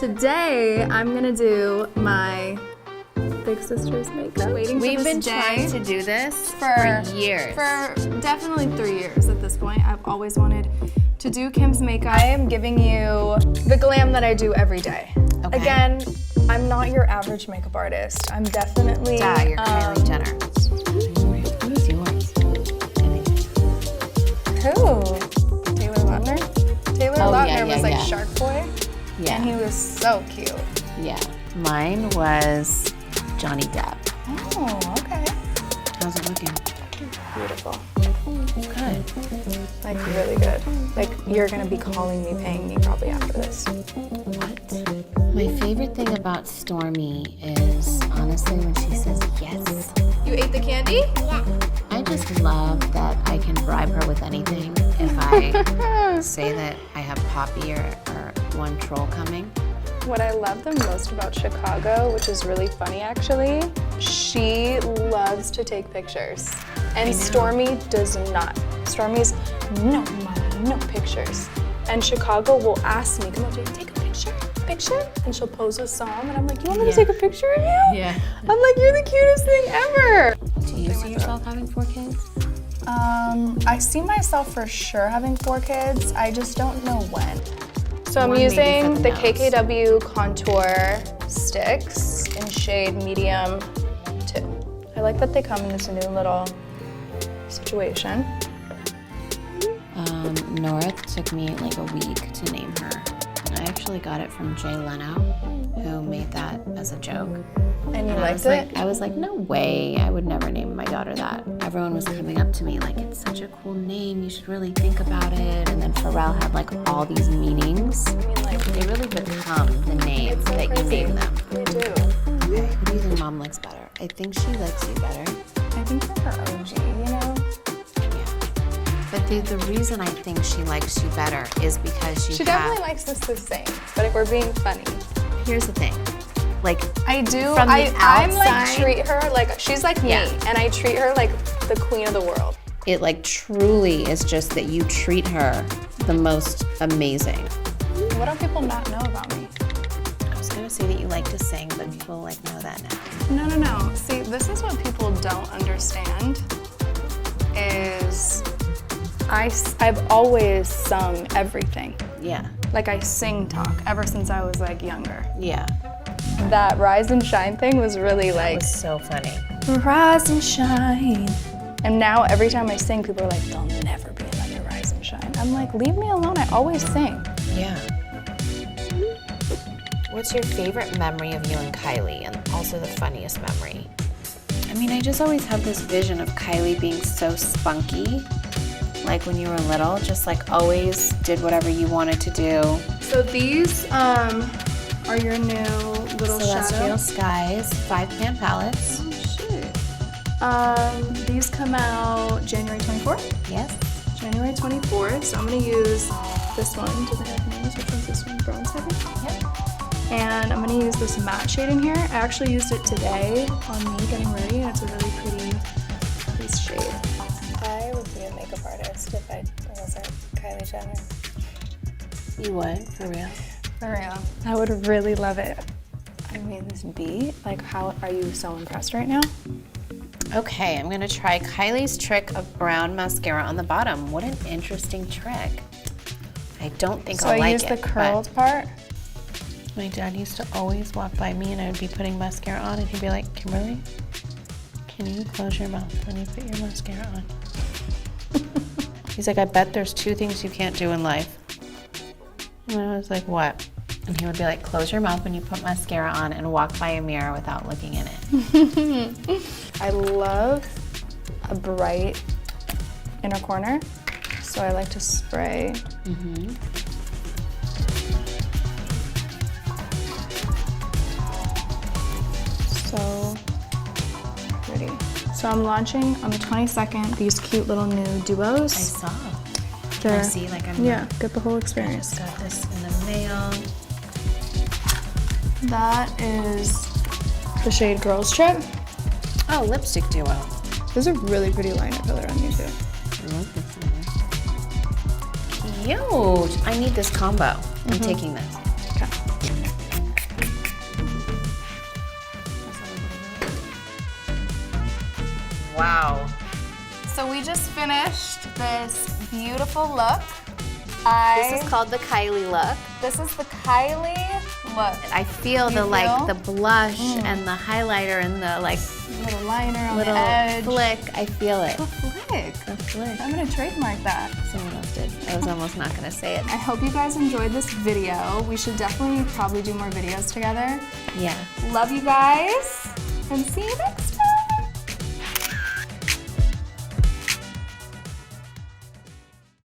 Today, I'm gonna do my big sister's makeup. We've been trying to do this for years. For definitely 3 years at this point. I've always wanted to do Kim's makeup. I am giving you the glam that I do every day. Okay. Again, I'm not your average makeup artist. I'm definitely... Duh, you're Kylie Jenner. Who's yours? Who? Taylor Lautner? Taylor Lautner was like Shark Boy. Yeah. And he was so cute. Yeah. Mine was Johnny Depp. Oh, okay. How's it looking? Beautiful. Good. Like really good. Like you're gonna be calling me, paying me probably after this. What? My favorite thing about Stormy is honestly when she says yes. You ate the candy? Yeah. I just love that I can bribe her with anything if I say that I have Poppy or one troll coming. What I love the most about Chicago, which is really funny actually, she loves to take pictures. And Stormy does not. Stormy's, no mommy, no pictures. And Chicago will ask me, come on, take a picture? And she'll pose with Sam, and I'm like, you want me to take a picture of you? Yeah. I'm like, you're the cutest thing ever. Do you see yourself having 4 kids? I see myself for sure having 4 kids. I just don't know when. So I'm One maybe using for the nose. KKW contour sticks in shade medium 2. I like that they come in this new little situation. Nora took me like a week to name her. I actually got it from Jay Leno, who made that as a joke. And you liked it? it? I was like, no way, I would never name my daughter that. Everyone was coming up to me like, it's such a cool name, you should really think about it. And then Pharrell had like all these meanings. I mean, like, They really become the name it's so that crazy. you name them. They do. Okay, who do you think Mom likes better? I think she likes you better. I think for her OG, you know? But the reason I think she likes you better is because She definitely likes us the same, but if we're being funny. Here's the thing, like I do, from the I'm like, outside- treat her like, she's like me, and I treat her like the queen of the world. it like truly is just that you treat her the most amazing. What do people not know about me? I was gonna say that you like to sing, but people like know that now. No. See, this is what people don't understand is I've always sung everything. Yeah. Like I sing talk ever since I was like younger. Yeah. That rise and shine thing was really like, It was so funny. rise and shine. And now every time I sing, people are like, there'll never be another rise and shine. I'm like, leave me alone, I always sing. Yeah. What's your favorite memory of you and Kylie, and also the funniest memory? I mean, I just always have this vision of Kylie being so spunky. Like when you were little, just like always did whatever you wanted to do. So these are your new little Celestial shadow. Skies 5-pan palettes. Oh shit. These come out January 24th? Yes. January 24th. So I'm gonna use this one. Do they have names? Which one's this one? Bronze heavy? Yep. And I'm gonna use this matte shade in here. I actually used it today on me getting ready, and it's a really pretty crease shade. I would be a makeup artist if I wasn't Kylie Jenner. You would, for real? For real. I would really love it. I mean, this beat, like how are you so impressed right now? Okay, I'm gonna try Kylie's trick of brown mascara on the bottom. What an interesting trick. I don't think So I'll like it. I used the curled part. My dad used to always walk by me and I would be putting mascara on and he'd be like, Kimberly, can you close your mouth when you put your mascara on? He's like, I bet there's 2 things you can't do in life. And I was like, what? And he would be like, close your mouth when you put mascara on and walk by a mirror without looking in it. I love a bright inner corner, so I like to spray. So pretty. So I'm launching on the 22nd these cute little new duos. I saw. They're- I see, like I'm Yeah, get the whole experience. got this in the mail. That is the shade Girls Trip. Oh, lipstick duo. There's a really pretty liner color on you too. I love this one. Cute. I need this combo. I'm taking this. Okay. So we just finished this beautiful look. This is called the Kylie look. This is the Kylie look. I feel the blush and the highlighter and the little liner on little the edge. flick. I feel it. The flick. The flick. I'm gonna trademark that. Someone else did. I was almost not gonna say it. I hope you guys enjoyed this video. We should definitely probably do more videos together. Yeah. Love you guys, and see you next time.